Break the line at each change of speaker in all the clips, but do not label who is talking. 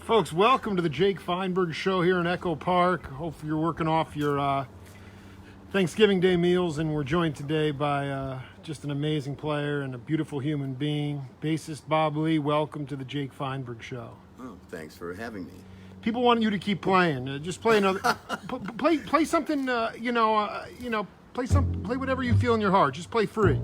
Folks, welcome to the Jake Feinberg Show here in Echo Park. Hopefully you're working off your Thanksgiving Day meals, and we're joined today by just an amazing player and a beautiful human being, bassist Bob Lee. Welcome to the Jake Feinberg Show.
Oh, thanks for having me.
People want you to keep playing. Just play another, play something. Play whatever you feel in your heart. Just play free.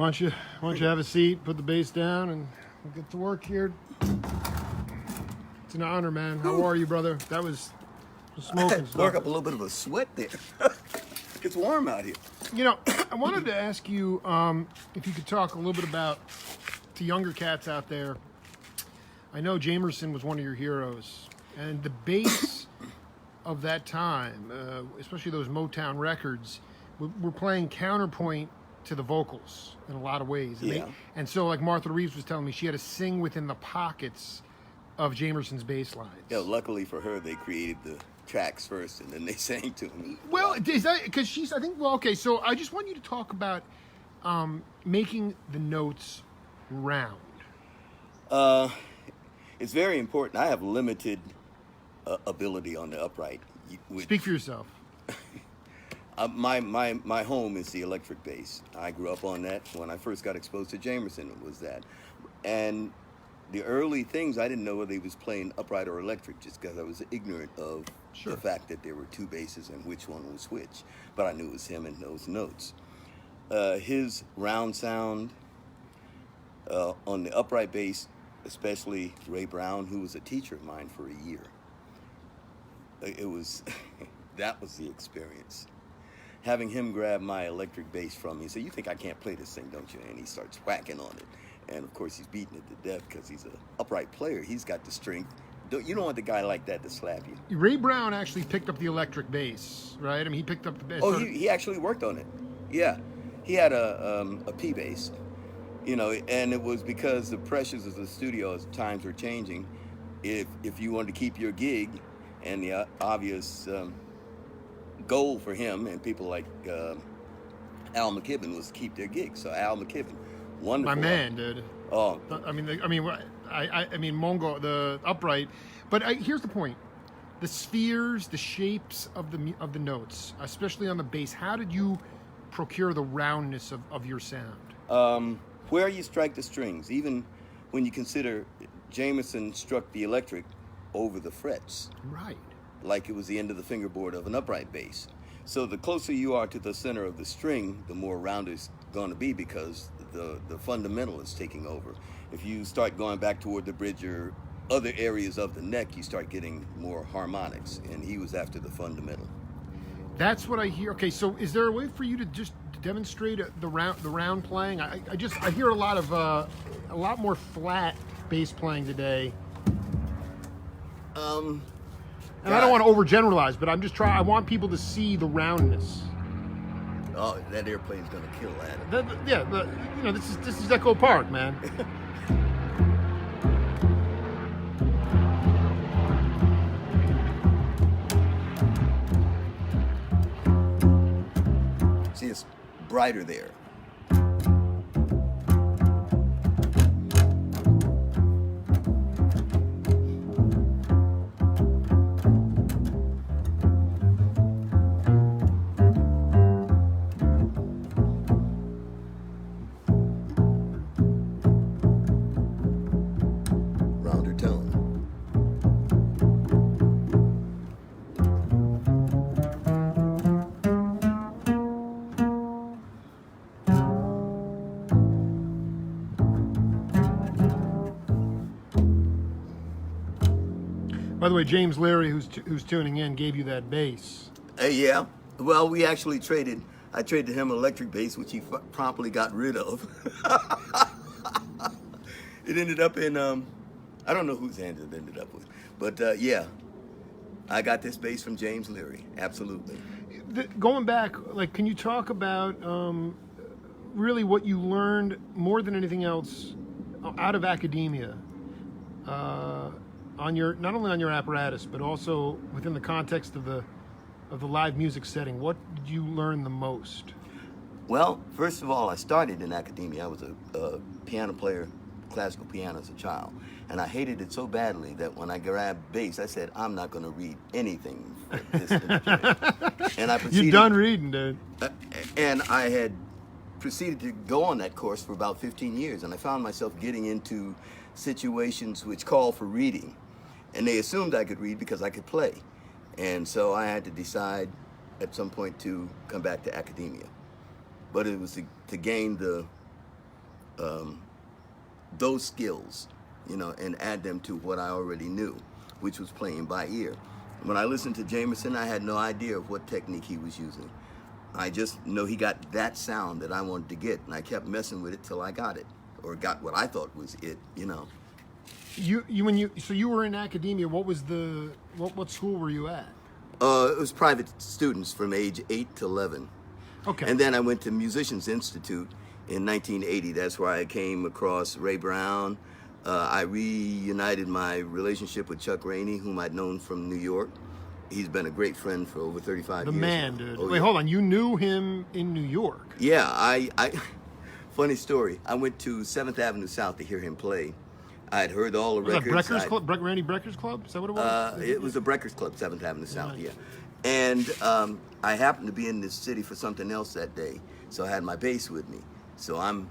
Why don't you have a seat, put the bass down, and we'll get to work here. It's an honor, man. How are you, brother? That was smoking stuff.
Work up a little bit of a sweat there. It's warm out here.
You know, I wanted to ask you if you could talk a little bit about, to younger cats out there, I know Jamerson was one of your heroes, and the bass of that time, especially those Motown records, were playing counterpoint to the vocals in a lot of ways. And so like Martha Reeves was telling me, she had to sing within the pockets of Jamerson's bass lines.
Yeah, luckily for her, they created the tracks first and then they sang to me.
Well, is that because okay, so I just want you to talk about making the notes round.
It's very important. I have limited ability on the upright.
Speak for yourself.
My home is the electric bass. I grew up on that. When I first got exposed to Jamerson, it was that. And the early things, I didn't know whether he was playing upright or electric, just because I was ignorant of the fact that there were two basses and which one was which. But I knew it was him and those notes. His round sound on the upright bass, especially Ray Brown, who was a teacher of mine for a year. It was, that was the experience. Having him grab my electric bass from me and say, "You think I can't play this thing, don't you?" And he starts whacking on it. And of course, he's beating it to death because he's an upright player. He's got the strength. You don't want the guy like that to slap you.
Ray Brown actually picked up the electric bass, right? I mean, he picked up the bass.
Oh, he actually worked on it. Yeah. He had a P bass, and it was because the pressures of the studio as times were changing. If you wanted to keep your gig, and the obvious goal for him and people like Al McKibben was to keep their gigs. So Al McKibben, wonderful. My
man, dude.
Oh,
I mean, Mongo, the upright. But here's the point: the spheres, the shapes of the notes, especially on the bass. How did you procure the roundness of your sound?
Where you strike the strings, even when you consider Jamerson struck the electric over the frets.
Right.
Like it was the end of the fingerboard of an upright bass. So the closer you are to the center of the string, the more round it's going to be because the fundamental is taking over. If you start going back toward the bridge or other areas of the neck, you start getting more harmonics, and he was after the fundamental.
That's what I hear. Okay, so is there a way for you to just demonstrate the round playing? I hear a lot more flat bass playing today. And I don't want to overgeneralize, but I'm just trying. I want people to see the roundness.
Oh, that airplane's gonna kill Adam.
This is Echo Park, man.
See, it's brighter there. Rounder tone.
By the way, James Leary, who's tuning in, gave you that bass.
Yeah. Well, we actually traded. I traded him an electric bass, which he promptly got rid of. It ended up in, I don't know whose hands it ended up with. But yeah, I got this bass from James Leary. Absolutely.
Going back, can you talk about really what you learned more than anything else out of academia? Not only on your apparatus, but also within the context of the live music setting. What did you learn the most?
Well, first of all, I started in academia. I was a piano player, classical piano as a child, and I hated it so badly that when I grabbed bass, I said, I'm not going to read anything for this instrument. And I proceeded.
You're done reading, dude.
And I had proceeded to go on that course for about 15 years, and I found myself getting into situations which call for reading. And they assumed I could read because I could play. And so I had to decide at some point to come back to academia. But it was to gain those skills, and add them to what I already knew, which was playing by ear. When I listened to Jamerson, I had no idea of what technique he was using. I just know he got that sound that I wanted to get, and I kept messing with it till I got it, or got what I thought was it,
So you were in academia. What was what school were you at?
It was private students from age 8 to 11.
Okay.
And then I went to Musicians Institute in 1980. That's where I came across Ray Brown. I reunited my relationship with Chuck Rainey, whom I'd known from New York. He's been a great friend for over 35 years.
The man, dude.
Oh,
Wait, hold on. You knew him in New York?
Yeah, I funny story. I went to 7th Avenue South to hear him play. I had heard all the records.
Was that Brecker's Club? Randy Brecker's Club? Is that what it was?
It was the Brecker's Club, 7th Avenue South,
Nice.
yeah. And I happened to be in this city for something else that day, so I had my bass with me. So I'm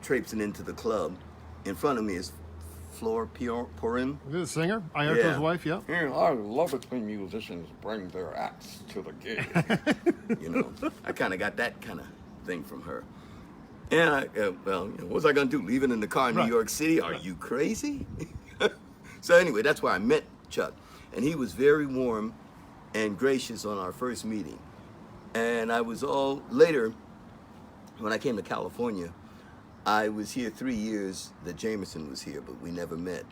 traipsing into the club. In front of me is Flor Purim.
Is this a singer? Ayrton's wife, yeah.
Yeah, I love it when musicians bring their acts to the gig.
I kind of got that kind of thing from her. And what was I going to do? Leave it in the car in
Right.
New York City? Are you crazy? So anyway, that's where I met Chuck. And he was very warm and gracious on our first meeting. And I was later, when I came to California, I was here 3 years that Jamerson was here, but we never met.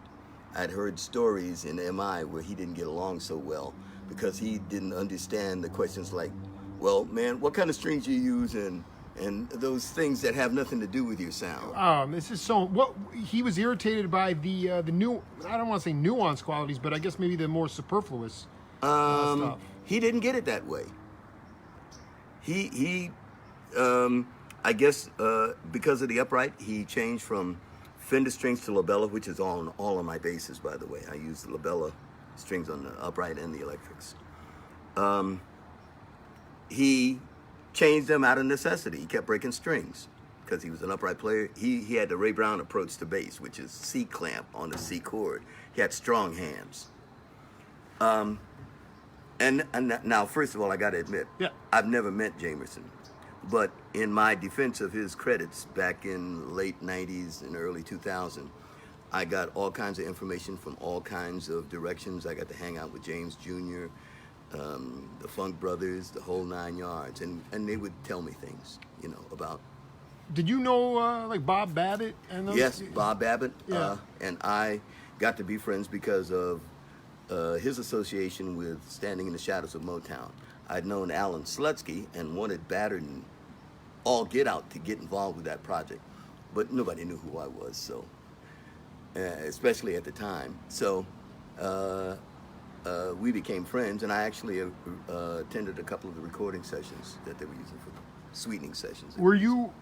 I'd heard stories in MI where he didn't get along so well because he didn't understand the questions like, well, man, what kind of strings you use and those things that have nothing to do with your sound.
This is so. What he was irritated by the new. I don't want to say nuanced qualities, but I guess maybe the more superfluous stuff.
He didn't get it that way. He I guess because of the upright, he changed from Fender strings to labella, which is on all of my basses, by the way. I use the labella strings on the upright and the electrics. He changed them out of necessity. He kept breaking strings because he was an upright player. He had the Ray Brown approach to bass, which is C clamp on the C chord. He had strong hands. And now, first of all, I got to admit, I've never met Jamerson. But in my defense of his credits back in late 90s and early 2000, I got all kinds of information from all kinds of directions. I got to hang out with James Jr., the Funk Brothers, the whole 9 yards, and they would tell me things, about.
Did you know like Bob Babbitt and those?
Yes, Bob Babbitt,
Yeah.
and I got to be friends because of his association with Standing in the Shadows of Motown. I'd known Alan Slutsky and wanted Batterton all get out to get involved with that project, but nobody knew who I was, so especially at the time. So we became friends, and I actually attended a couple of the recording sessions that they were using for sweetening sessions.
Were you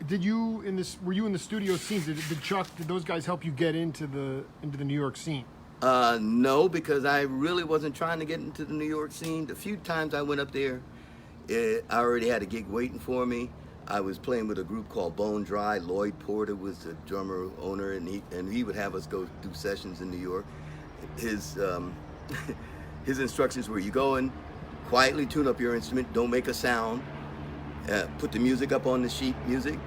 in the studio scene? Did those guys help you get into the New York scene?
No, because I really wasn't trying to get into the New York scene. The few times I went up there, I already had a gig waiting for me. I was playing with a group called Bone Dry. Lloyd Porter was the drummer owner, and he would have us go do sessions in New York. His his instructions were: you go in, quietly tune up your instrument, don't make a sound, put the music up on the sheet music.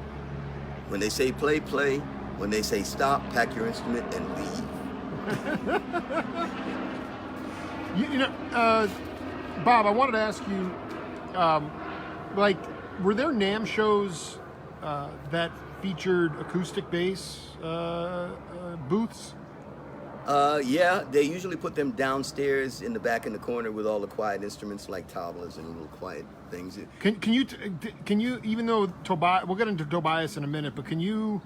When they say play, play. When they say stop, pack your instrument and leave.
Bob, I wanted to ask you, were there NAMM shows that featured acoustic bass booths?
Yeah, they usually put them downstairs in the back in the corner with all the quiet instruments like tablas and little quiet things.
Can you even though Tobias, we'll get into Tobias in a minute, but can you?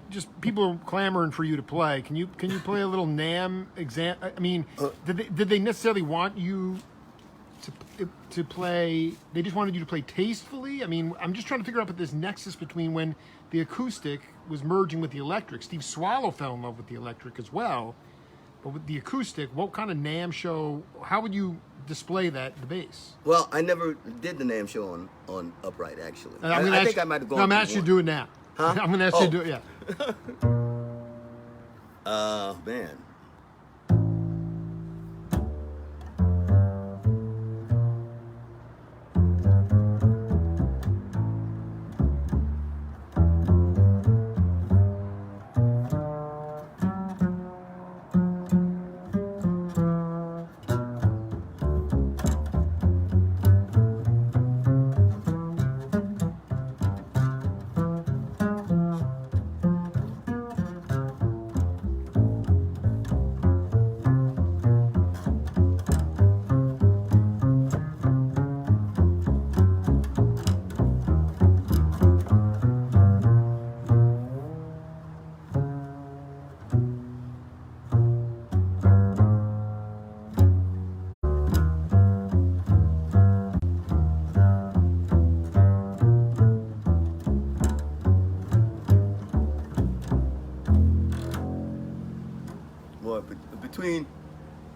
Just people are clamoring for you to play. Can you play a little NAMM exam? I mean, did they necessarily want you to play? They just wanted you to play tastefully. I mean, I'm just trying to figure out this nexus between when the acoustic was merging with the electric. Steve Swallow fell in love with the electric as well, but with the acoustic, what kind of NAMM show? How would you display the bass?
Well, I never did the NAMM show on upright actually. I think I might have gone.
No, I'm asking you to do it now.
Huh?
I'm going to ask you to do it. Yeah.
Man.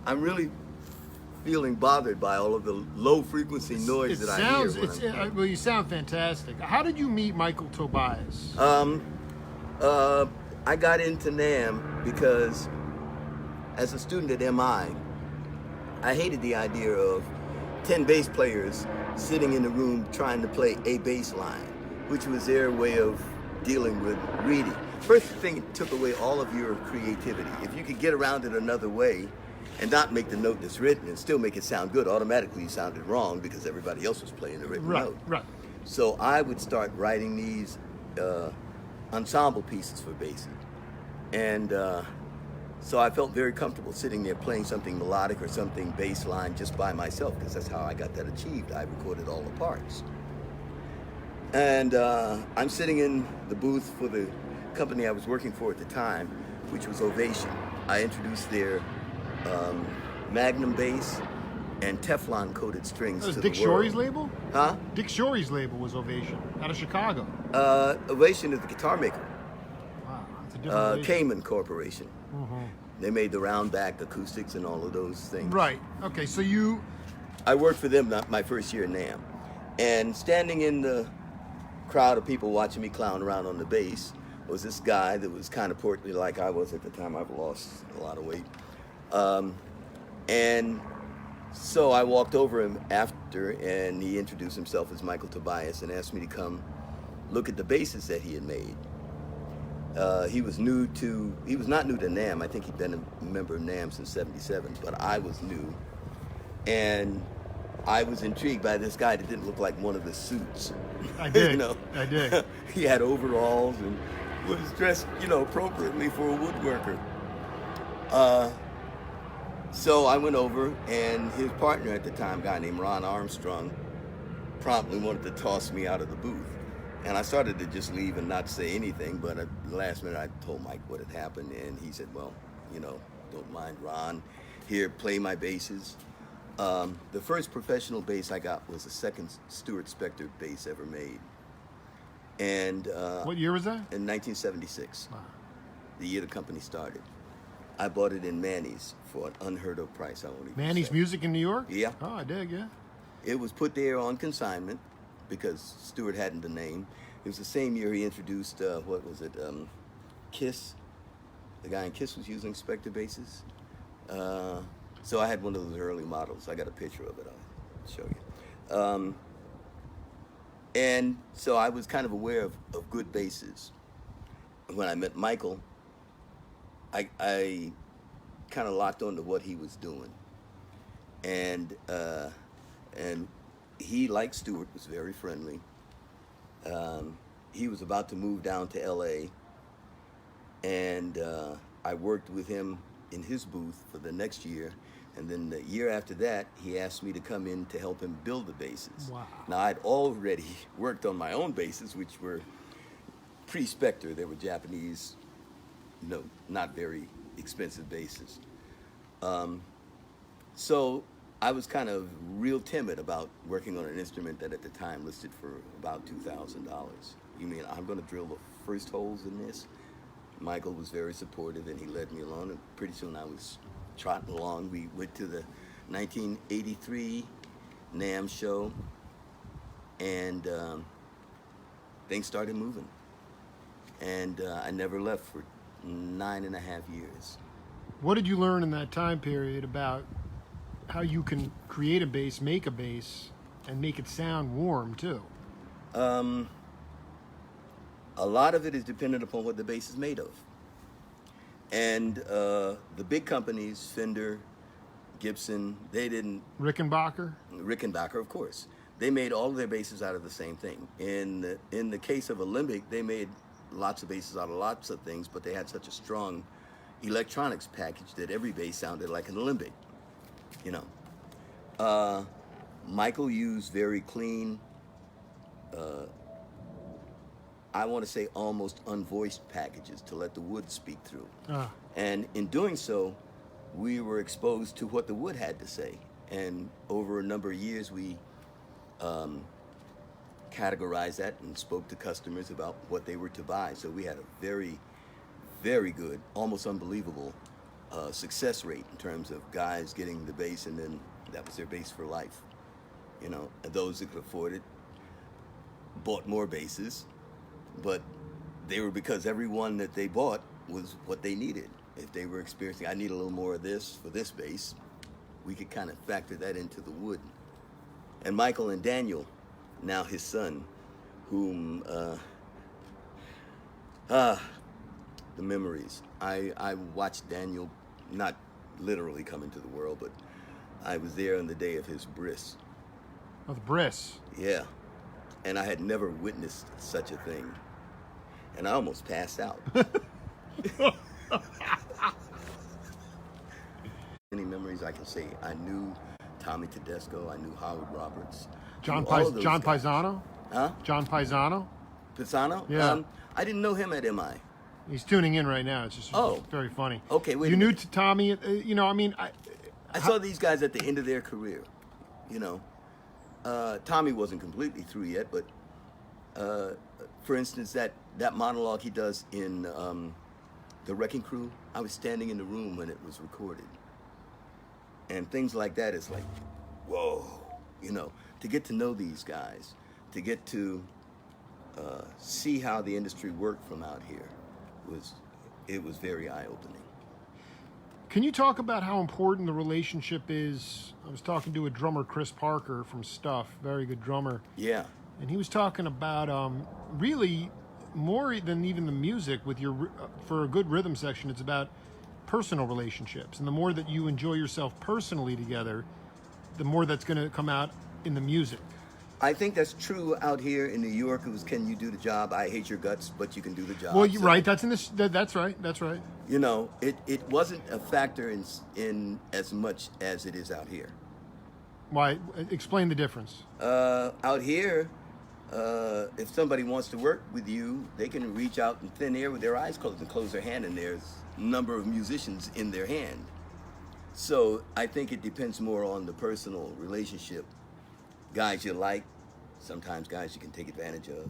I'm really feeling bothered by all of the low frequency noise that I hear.
Well, you sound fantastic. How did you meet Michael Tobias?
I got into NAMM because as a student at MI, I hated the idea of 10 bass players sitting in the room trying to play a bass line, which was their way of dealing with reading. First thing, it took away all of your creativity. If you could get around it another way and not make the note that's written and still make it sound good, automatically you sounded wrong because everybody else was playing the written note.
Right.
So I would start writing these ensemble pieces for basses. And so I felt very comfortable sitting there playing something melodic or something bass line just by myself, because that's how I got that achieved. I recorded all the parts. And I'm sitting in the booth for the company I was working for at the time, which was Ovation. I introduced their Magnum bass and Teflon coated strings to the
Dick
world.
Shory's label?
Huh?
Dick Shory's label was Ovation, out of Chicago.
Ovation is the guitar maker.
Wow, it's a different
Cayman Corporation.
Mm-hmm.
They made the round back acoustics and all of those things.
Right. Okay, so
I worked for them my first year in NAMM. And standing in the crowd of people watching me clown around on the bass was this guy that was kind of portly like I was at the time. I've lost a lot of weight. And so I walked over him after, and he introduced himself as Michael Tobias and asked me to come look at the basses that he had made. He was not new to NAMM. I think he'd been a member of NAMM since '77, but I was new. And I was intrigued by this guy that didn't look like one of the suits.
I did.
You know,
I did.
he had overalls and was dressed, you know, appropriately for a woodworker. So I went over, and his partner at the time, a guy named Ron Armstrong, promptly wanted to toss me out of the booth. And I started to just leave and not say anything, but at the last minute I told Mike what had happened, and he said, well, you know, don't mind Ron. Here, play my basses. The first professional bass I got was the second Stuart Spector bass ever made. And
What year was that?
in 1976,
Wow.
the year the company started. I bought it in Manny's for an unheard of price. I won't even
Manny's
say.
Music in New York?
Yeah.
Oh, I dig, yeah.
It was put there on consignment because Stewart hadn't the name. It was the same year he introduced, what was it, Kiss. The guy in Kiss was using Spector basses. So I had one of those early models. I got a picture of it. I'll show you. And so I was kind of aware of good basses. When I met Michael, I kind of locked on to what he was doing. And he, like Stewart, was very friendly. He was about to move down to LA, and I worked with him in his booth for the next year. And then the year after that, he asked me to come in to help him build the basses.
Wow.
Now, I'd already worked on my own basses, which were pre-Spector. They were Japanese, no, not very expensive basses. So I was kind of real timid about working on an instrument that at the time listed for about $2,000. You mean I'm going to drill the first holes in this? Michael was very supportive, and he led me along, and pretty soon I was trotting along. We went to the 1983 NAMM show, and things started moving. And I never left for 9.5 years.
What did you learn in that time period about how you can create a bass, make a bass, and make it sound warm, too?
A lot of it is dependent upon what the bass is made of. And the big companies, Fender, Gibson, they didn't...
Rickenbacker?
Rickenbacker, of course. They made all of their basses out of the same thing. In the case of Alembic, they made lots of basses out of lots of things, but they had such a strong electronics package that every bass sounded like an Alembic, you know. Michael used very clean, I want to say almost unvoiced packages to let the wood speak through. And in doing so, we were exposed to what the wood had to say. And over a number of years, we categorized that and spoke to customers about what they were to buy. So we had a very, very good, almost unbelievable success rate in terms of guys getting the bass, and then that was their bass for life. You know, and those that could afford it bought more basses, but they were, because every one that they bought was what they needed. If they were experiencing, I need a little more of this for this bass, we could kind of factor that into the wood. And Michael and Daniel, now his son, whom, the memories. I watched Daniel, not literally come into the world, but I was there on the day of his bris.
Oh, the bris.
Yeah. And I had never witnessed such a thing. And I almost passed out. Any memories I can say. I knew Tommy Tedesco. I knew Howard Roberts.
John
John
Paisano?
Huh?
John Paisano?
Pisano?
Yeah.
I didn't know him at MI.
He's tuning in right now. It's just very funny.
Okay, wait
You
a
knew
minute.
Tommy, you know, I mean...
I saw these guys at the end of their career, you know. Tommy wasn't completely through yet, but for instance, that monologue he does in The Wrecking Crew, I was standing in the room when it was recorded. And things like that is like, whoa, you know, to get to know these guys, to get to see how the industry worked from out here, it was very eye-opening.
Can you talk about how important the relationship is? I was talking to a drummer, Chris Parker from Stuff, very good drummer.
Yeah.
And he was talking about really more than even the music with for a good rhythm section, it's about personal relationships. And the more that you enjoy yourself personally together, the more that's going to come out in the music.
I think that's true out here in New York. It was, can you do the job? I hate your guts, but you can do the job.
Well, you're right. That's in this. That's right. That's right.
You know, it wasn't a factor in as much as it is out here.
Why? Explain the difference.
Out here, if somebody wants to work with you, they can reach out in thin air with their eyes closed and close their hand, and there's a number of musicians in their hand. So I think it depends more on the personal relationship. Guys you like, sometimes guys you can take advantage of.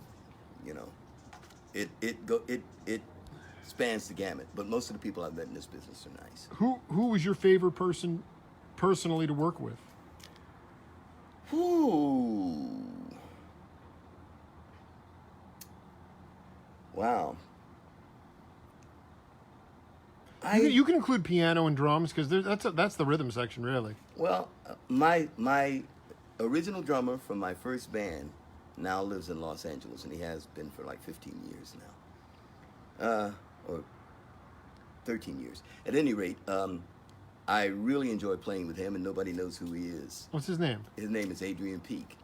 You know, it spans the gamut. But most of the people I've met in this business are nice.
Who was your favorite person personally to work with?
Ooh. Wow.
You can include piano and drums because that's the rhythm section, really.
Well, my original drummer from my first band now lives in Los Angeles, and he has been for like 15 years now, or 13 years. At any rate, I really enjoy playing with him, and nobody knows who he is.
What's his name?
His name is Adrian Peak.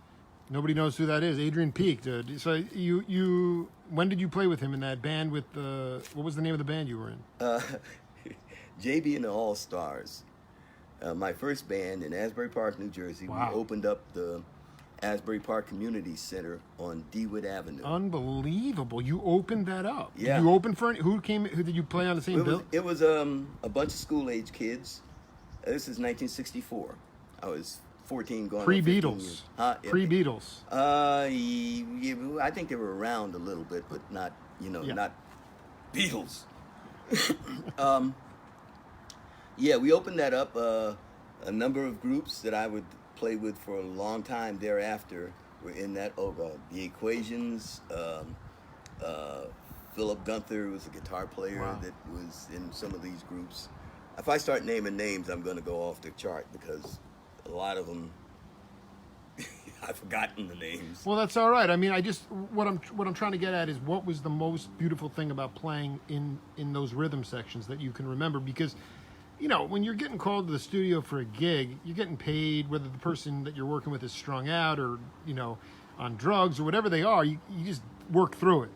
Nobody knows who that is. Adrian Peak, dude. So you when did you play with him in that band with the what was the name of the band you were in?
JB and the All Stars. My first band in Asbury Park, New Jersey.
Wow.
We opened up the Asbury Park Community Center on DeWitt Avenue.
Unbelievable! You opened that up.
Yeah.
You opened for who came? Who did you play on the same bill?
It was a bunch of school age kids. This is 1964. I was 14 going on 15
Pre-Beatles.
years.
Pre-Beatles.
Yeah, I think they were around a little bit, but not, not Beatles. Yeah, we opened that up. A number of groups that I would play with for a long time thereafter were in that. The Equations. Philip Gunther was a guitar player that was in some of these groups. If I start naming names, I'm going to go off the chart because a lot of them I've forgotten the names.
Well, that's all right. I mean, what I'm trying to get at is what was the most beautiful thing about playing in those rhythm sections that you can remember, because when you're getting called to the studio for a gig, you're getting paid whether the person that you're working with is strung out or on drugs or whatever they are. You just work through it.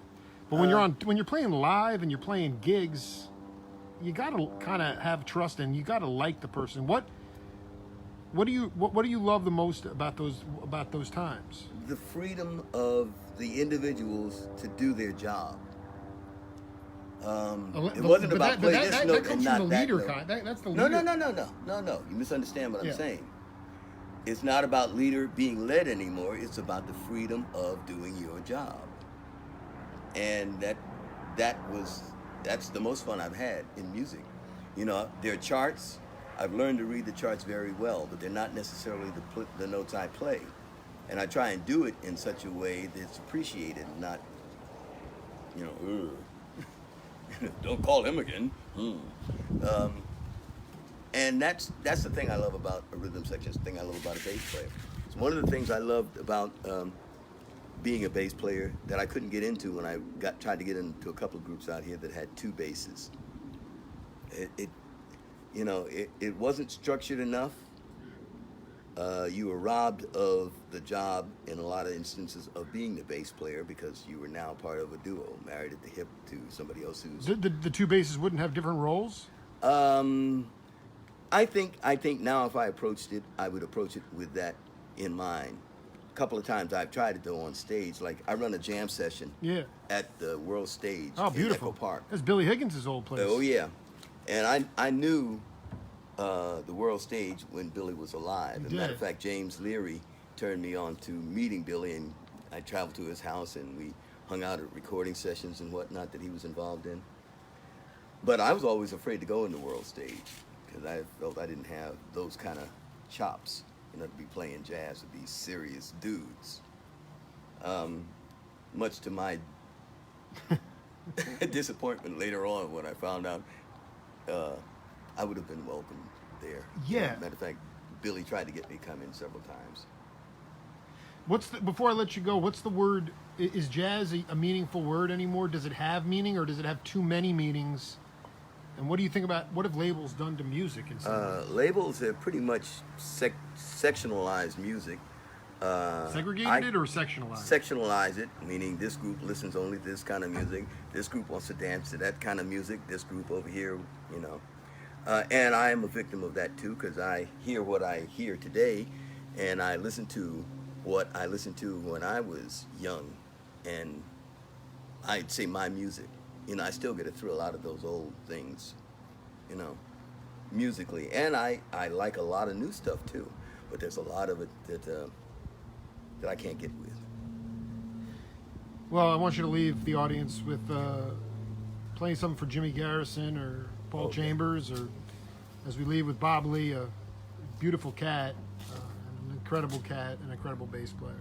But when you're playing live and you're playing gigs, you got to kind of have trust and you got to like the person. What do you love the most about those times?
The freedom of the individuals to do their job. It wasn't about play this note and not that note.
That's the leader.
No. You misunderstand what I'm saying. It's not about leader being led anymore. It's about the freedom of doing your job. And that's the most fun I've had in music. There are charts. I've learned to read the charts very well, but they're not necessarily the notes I play. And I try and do it in such a way that's appreciated, not, don't call him again. And that's the thing I love about a rhythm section. It's the thing I love about a bass player. It's one of the things I loved about being a bass player that I couldn't get into when I tried to get into a couple of groups out here that had two basses. It wasn't structured enough. You were robbed of the job in a lot of instances of being the bass player because you were now part of a duo, married at the hip to somebody else who's...
The two basses wouldn't have different roles?
I think now if I approached it, I would approach it with that in mind. A couple of times I've tried to go on stage. Like I run a jam session at the World Stage in Echo Park.
That's Billy Higgins' old place.
Oh, yeah. And I knew the World Stage when Billy was alive. As a matter of fact, James Leary turned me on to meeting Billy, and I traveled to his house, and we hung out at recording sessions and whatnot that he was involved in. But I was always afraid to go in the World Stage because I felt I didn't have those kind of chops, to be playing jazz with these serious dudes. Much to my disappointment later on when I found out I would have been welcomed there.
Yeah.
Matter of fact, Billy tried to get me to come in several times.
Before I let you go, what's the word? Is jazz a meaningful word anymore? Does it have meaning, or does it have too many meanings? And what do you think about what have labels done to music in some ways?
Labels have pretty much sectionalized music.
Segregated it or sectionalized?
Sectionalize it, meaning this group listens only to this kind of music. This group wants to dance to that kind of music. This group over here, you know. And I am a victim of that too, because I hear what I hear today, and I listen to what I listened to when I was young, and I'd say my music. You know, I still get a thrill out of those old things, you know, musically. And I like a lot of new stuff too, but there's a lot of it that I can't get with.
Well, I want you to leave the audience with playing something for Jimmy Garrison or Paul Chambers, or as we leave with Bob Lee, a beautiful cat, an incredible cat, an incredible bass player.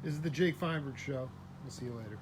This is the Jake Feinberg Show. We'll see you later.